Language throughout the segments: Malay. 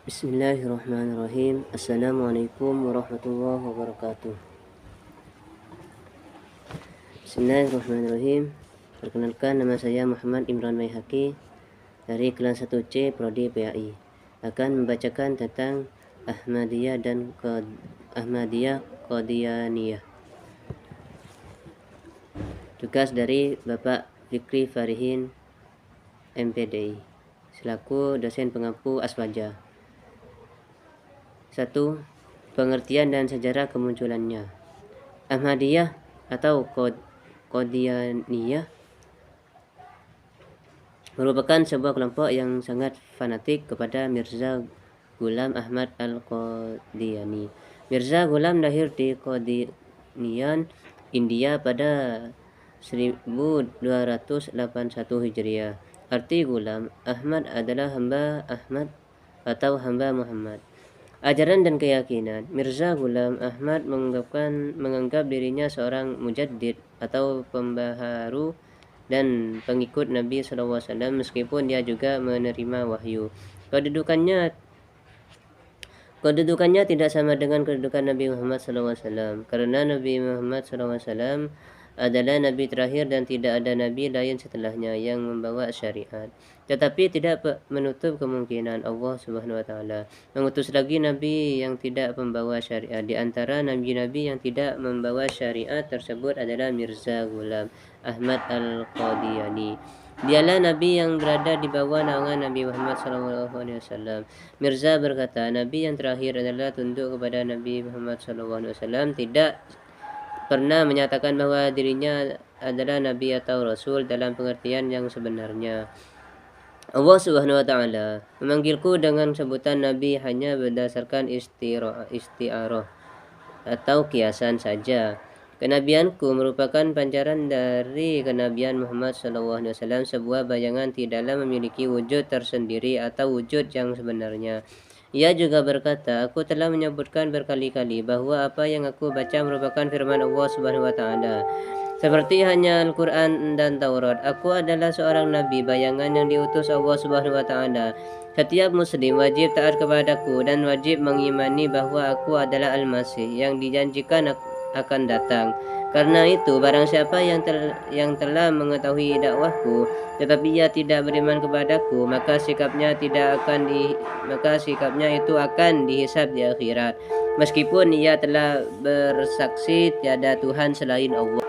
Bismillahirrahmanirrahim. Assalamualaikum warahmatullahi wabarakatuh. Bismillahirrahmanirrahim. Perkenalkan, nama saya Muhammad Imran Maihaki dari kelas 1C Prodi PAI. Akan membacakan tentang Ahmadiyah dan Ahmadiyah Qadianiyah. Tugas dari Bapak Fikri Farihin MPDI selaku dosen pengampu Aswaja. 1. Pengertian dan sejarah kemunculannya. Ahmadiyah atau Qadianiyah merupakan sebuah kelompok yang sangat fanatik kepada Mirza Ghulam Ahmad Al-Qadiani. Mirza Ghulam lahir di Qadianian, India pada 1281 Hijriah. Arti Ghulam Ahmad adalah hamba Ahmad atau hamba Muhammad. Ajaran dan keyakinan. Mirza Ghulam Ahmad menganggap dirinya seorang mujaddid atau pembaharu dan pengikut Nabi SAW, meskipun dia juga menerima wahyu. Kedudukannya tidak sama dengan kedudukan Nabi Muhammad SAW, karena Nabi Muhammad SAW adalah Nabi terakhir dan tidak ada Nabi lain setelahnya yang membawa syariat. Tetapi tidak menutup kemungkinan Allah Subhanahu Wa Taala mengutus lagi Nabi yang tidak membawa syariat. Di antara Nabi-Nabi yang tidak membawa syariat tersebut adalah Mirza Ghulam Ahmad Al-Qadiani. Dialah Nabi yang berada di bawah naungan Nabi Muhammad SAW. Mirza berkata, Nabi yang terakhir adalah tunduk kepada Nabi Muhammad SAW. Tidak pernah menyatakan bahwa dirinya adalah Nabi atau Rasul dalam pengertian yang sebenarnya. Allah Subhanahu Wa Taala memanggilku dengan sebutan Nabi hanya berdasarkan isti'arah atau kiasan saja. Kenabianku merupakan pancaran dari kenabian Muhammad SAW, sebuah bayangan tidaklah memiliki wujud tersendiri atau wujud yang sebenarnya. Ia juga berkata, aku telah menyebutkan berkali-kali bahwa apa yang aku baca merupakan firman Allah Subhanahu Wa Taala. Seperti hanya Al-Quran dan Taurat, aku adalah seorang nabi, bayangan yang diutus Allah Subhanahu Wa Taala. Setiap muslim wajib taat kepadaku dan wajib mengimani bahwa aku adalah Al-Masih yang dijanjikan akan datang. Karena itu, barang siapa yang telah mengetahui dakwahku tetapi ia tidak beriman kepadaku, maka sikapnya itu akan dihisab di akhirat, meskipun ia telah bersaksi tiada Tuhan selain Allah.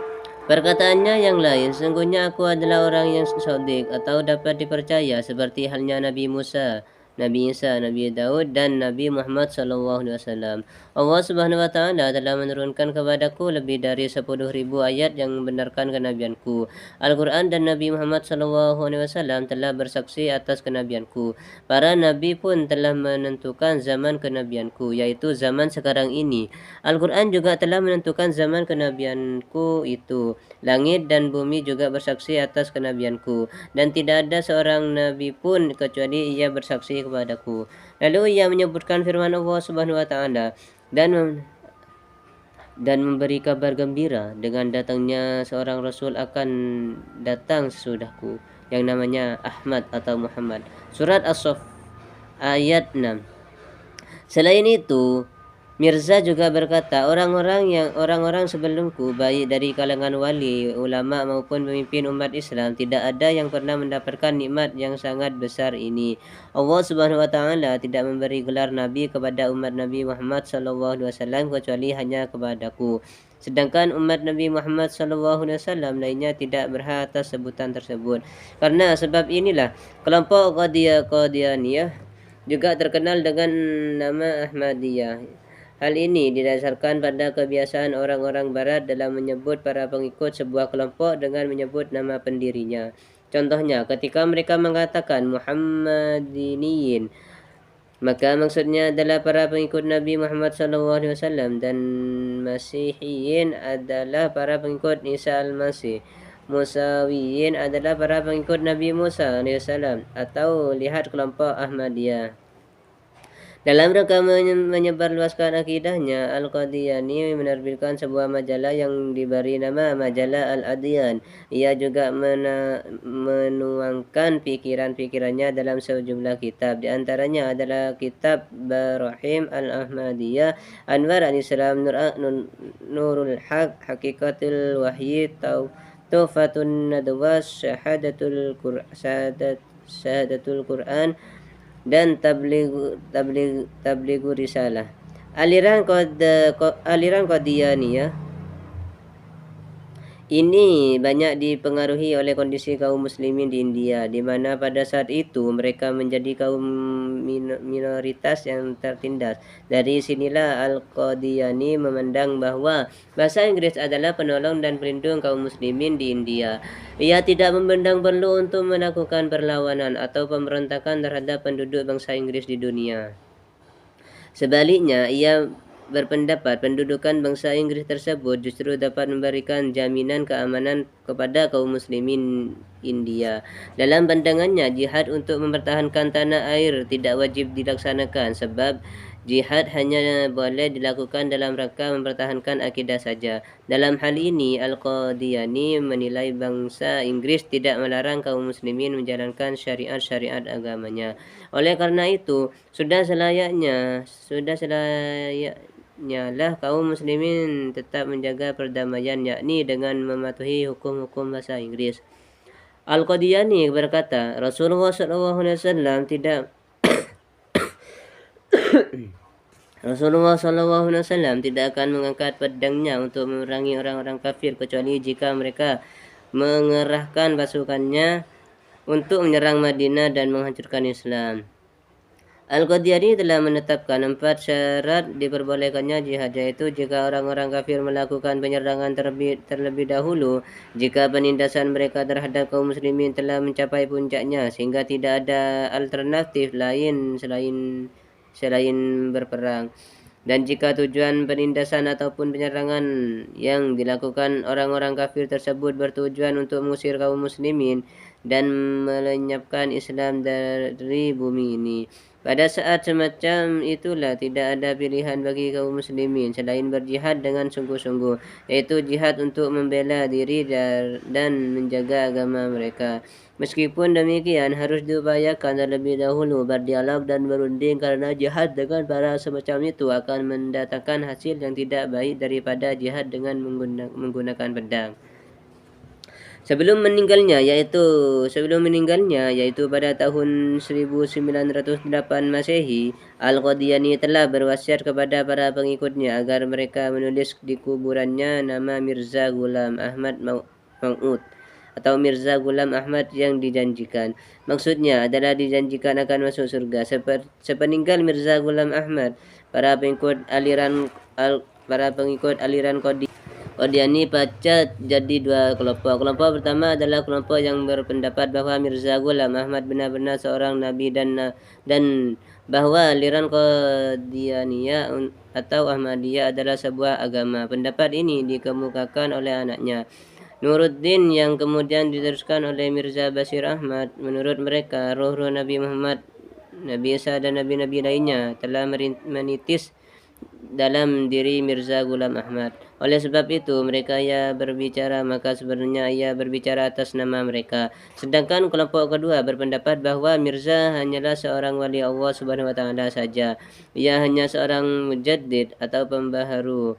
Perkataannya yang lain, sesungguhnya aku adalah orang yang shadiq atau dapat dipercaya, seperti halnya Nabi Musa, Nabi Isa, Nabi Daud, dan Nabi Muhammad SAW. Allah Subhanahu Wa Taala telah menurunkan kepadaku lebih dari 10.000 ayat yang membenarkan kenabianku. Al-Quran dan Nabi Muhammad SAW telah bersaksi atas kenabianku. Para nabi pun telah menentukan zaman kenabianku, yaitu zaman sekarang ini. Al-Quran juga telah menentukan zaman kenabianku itu. Langit dan bumi juga bersaksi atas kenabianku, dan tidak ada seorang nabi pun kecuali ia bersaksi kepadaku. Lalu ia menyebutkan firman Allah Subhanahu Wa Taala dan memberi kabar gembira dengan datangnya seorang rasul akan datang sesudahku yang namanya Ahmad atau Muhammad. Surat As-Saff ayat 6. Selain itu, Mirza juga berkata, orang-orang sebelumku, baik dari kalangan wali, ulama maupun pemimpin umat Islam, tidak ada yang pernah mendapatkan nikmat yang sangat besar ini. Allah Subhanahu Wa Taala tidak memberi gelar nabi kepada umat Nabi Muhammad SAW kecuali hanya kepadaku. Sedangkan umat Nabi Muhammad SAW lainnya tidak berhak atas sebutan tersebut. Karena sebab inilah kelompok Qadianiyah juga terkenal dengan nama Ahmadiyah. Hal ini didasarkan pada kebiasaan orang-orang barat dalam menyebut para pengikut sebuah kelompok dengan menyebut nama pendirinya. Contohnya, ketika mereka mengatakan Muhammadiniyin, maka maksudnya adalah para pengikut Nabi Muhammad SAW, dan Masihiyin adalah para pengikut Isa Al-Masih. Musawiyin adalah para pengikut Nabi Musa AS, atau lihat kelompok Ahmadiyah. Dalam rangka menyebarluaskan akidahnya, Al-Qadiani menerbitkan sebuah majalah yang diberi nama Majalah Al-Adyan. Ia juga menuangkan pikiran-pikirannya dalam sejumlah kitab. Di antaranya adalah kitab Barahim Al-Ahmadiyah, Anwar Al-Islam, Nurul Haq, Hakikatul Wahyi, Tuhfatun Nadwas, Syahadatul Quran, dan tabligu risalah. Aliran Qadianiyah ini banyak dipengaruhi oleh kondisi kaum muslimin di India, di mana pada saat itu mereka menjadi kaum minoritas yang tertindas. Dari sinilah Al-Qadiani memandang bahwa bahasa Inggris adalah penolong dan pelindung kaum muslimin di India. Ia tidak memandang perlu untuk melakukan perlawanan atau pemberontakan terhadap penduduk bangsa Inggris di dunia. Sebaliknya, ia berpendapat pendudukan bangsa Inggris tersebut justru dapat memberikan jaminan keamanan kepada kaum muslimin India. Dalam pandangannya, jihad untuk mempertahankan tanah air tidak wajib dilaksanakan sebab jihad hanya boleh dilakukan dalam rangka mempertahankan akidah saja. Dalam hal ini, Al-Qadiani menilai bangsa Inggris tidak melarang kaum muslimin menjalankan syariat-syariat agamanya. Oleh karena itu, sudah selayaknya lah kaum muslimin tetap menjaga perdamaian, yakni dengan mematuhi hukum-hukum bahasa Inggris. Al-Qadiani berkata, Rasulullah SAW tidak Rasulullah SAW tidak akan mengangkat pedangnya untuk memerangi orang-orang kafir kecuali jika mereka mengerahkan pasukannya untuk menyerang Madinah dan menghancurkan Islam. Al-Qadiani telah menetapkan 4 syarat diperbolehkannya jihad, yaitu jika orang-orang kafir melakukan penyerangan terlebih dahulu, jika penindasan mereka terhadap kaum muslimin telah mencapai puncaknya sehingga tidak ada alternatif lain selain berperang, dan jika tujuan penindasan ataupun penyerangan yang dilakukan orang-orang kafir tersebut bertujuan untuk mengusir kaum muslimin dan melenyapkan Islam dari bumi ini. Pada saat semacam itulah tidak ada pilihan bagi kaum muslimin selain berjihad dengan sungguh-sungguh, yaitu jihad untuk membela diri dan menjaga agama mereka. Meskipun demikian, harus diupayakan terlebih dahulu berdialog dan berunding, karena jihad dengan cara semacam itu akan mendatangkan hasil yang tidak baik daripada jihad dengan menggunakan pedang. Sebelum meninggalnya yaitu pada tahun 1908 Masehi, Al-Qadiani telah berwasiat kepada para pengikutnya agar mereka menulis di kuburannya nama Mirza Ghulam Ahmad Maud atau Mirza Ghulam Ahmad yang dijanjikan. Maksudnya adalah dijanjikan akan masuk surga. Sepeninggal Mirza Ghulam Ahmad, para pengikut aliran Qadiani pecah jadi 2 kelompok. Kelompok pertama adalah kelompok yang berpendapat bahwa Mirza Ghulam Ahmad benar-benar seorang nabi dan bahwa aliran Qadianiyah atau Ahmadiyah adalah sebuah agama. Pendapat ini dikemukakan oleh anaknya, Nuruddin, yang kemudian diteruskan oleh Mirza Bashir Ahmad. Menurut mereka, roh-roh Nabi Muhammad, Nabi Isa dan nabi-nabi lainnya telah menitis dalam diri Mirza Ghulam Ahmad. Oleh sebab itu, mereka ia berbicara, maka sebenarnya ia berbicara atas nama mereka. Sedangkan kelompok kedua berpendapat bahwa Mirza hanyalah seorang wali Allah Subhanahu wa taala saja. Ia hanya seorang mujaddid atau pembaharu.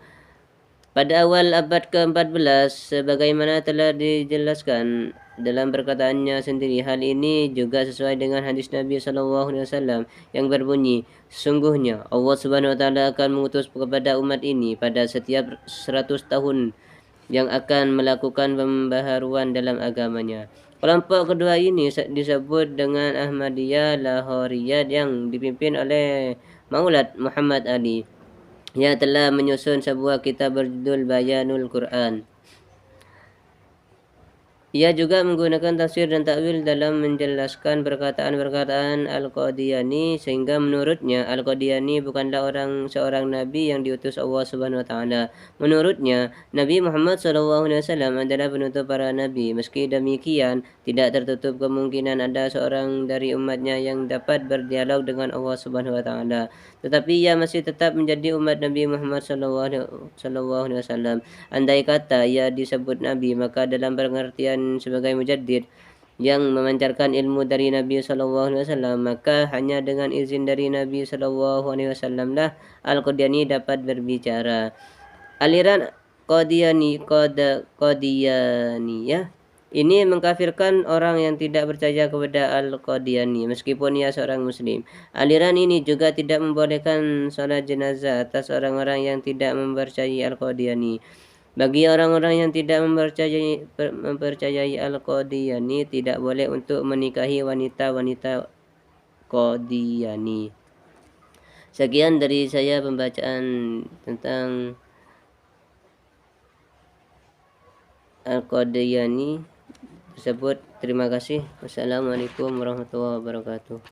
Pada awal abad ke-14, sebagaimana telah dijelaskan dalam perkataannya sendiri, hal ini juga sesuai dengan hadis Nabi SAW yang berbunyi, sesungguhnya Allah Subhanahu wa taala akan mengutus kepada umat ini pada setiap 100 tahun yang akan melakukan pembaharuan dalam agamanya. Kelompok kedua ini disebut dengan Ahmadiyah Lahoriyah yang dipimpin oleh Maulad Muhammad Ali. Ia telah menyusun sebuah kitab berjudul Bayanul Quran. Ia juga menggunakan tafsir dan takwil dalam menjelaskan perkataan-perkataan Al-Qadiani, sehingga menurutnya Al-Qadiani bukanlah seorang nabi yang diutus Allah Subhanahu wa taala. Menurutnya, Nabi Muhammad SAW adalah penutup para nabi. Meski demikian, tidak tertutup kemungkinan ada seorang dari umatnya yang dapat berdialog dengan Allah Subhanahu wa taala. Tetapi ia masih tetap menjadi umat Nabi Muhammad SAW. Andai kata ia disebut nabi, maka dalam pengertian sebagai mujaddid yang memancarkan ilmu dari Nabi SAW, maka hanya dengan izin dari Nabi SAW lah Al-Qadiani dapat berbicara. Aliran Qadianiyah ini mengkafirkan orang yang tidak percaya kepada Al-Qadiani meskipun ia seorang muslim. Aliran ini juga tidak membolehkan salat jenazah atas orang-orang yang tidak mempercayai Al-Qadiani. Bagi orang-orang yang tidak mempercayai Al-Qadiani, tidak boleh untuk menikahi wanita-wanita Qadiani. Sekian dari saya pembacaan tentang Al-Qadiani tersebut. Terima kasih. Wassalamualaikum warahmatullahi wabarakatuh.